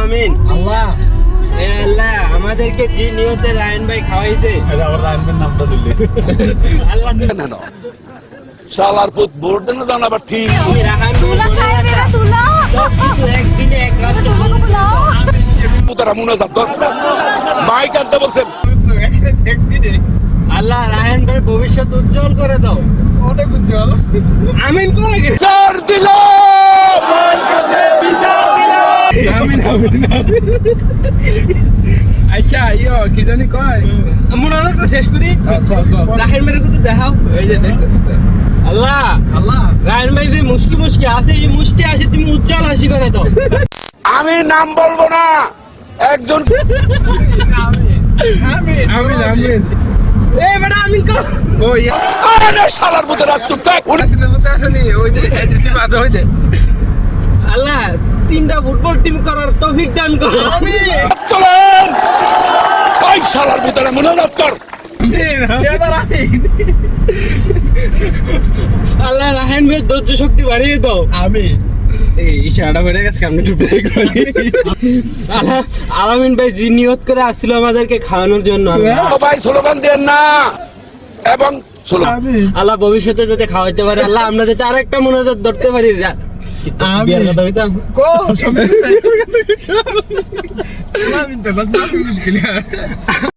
আমিন। আল্লাহ এ আল্লাহ, আমাদেরকে যে নিয়তে রায়ন ভাই খাওয়াইছে, আবার রায়নের নামটা দিলে আল্লাহ শালার পুত ভোট দেন না আবার ঠিক তুমি রাহান সব কিছু একদিনে এক রাত্রে পুতারা মুনাজাত কর মাইক আনতে বলছেন আল্লাহ রাহান ভাই ভবিষ্যৎ উজ্জ্বল করে দাও। অনেক উজ্জ্বল। আমিন করে গেছে। চার দিল আমিন আমিন আচ্ছা কি জানি কয় মনে তো শেষ করি। রাহান ভাইয়ের কথা দেখাও। এই যে দেখতেছি তো। আল্লাহ আল্লাহ রায়ন ভাই যে মুস্কি মুস্কি আছে, এই মুস্কি আসে তুমি উজ্জ্বল হাসি করে দাও। আমি নাম বলবো না একজন আমিন আমিন আমিন এ বেটা আমিন কর। ওই আরে শালার পুতেরা চুপ থাক আসলে বুঝতে আসেনি ওই যে এডিসি বাদ হইছে আল্লাহ 3টা ফুটবল টিম করার তৌফিক দান করো। চলেন ওই শালার পুতেরা মুনাজাত কর এবার আমিন আল্লাহ রাহান ভাই ধৈর্য শক্তি বাড়িয়ে দাও। আমিন এই ইশারাটা বেড়ে গেছে, আমি একটু প্রে করি। আল্লাহ আলামিন ভাই যে নিয়ত করে আসছিল আমাদেরকে খাওয়ানোর জন্য, সবাই স্লোগান দেন না এবং স্লোগান আমিন আল্লাহ ভবিষ্যতে যাতে খাওয়াইতে পারে, আল্লাহ আমরা যাতে আরেকটা মোনাজাত ধরতে পারি। বিয়ার কথা হইতাম। কো আমিন তো বাস মাফি মুশকিল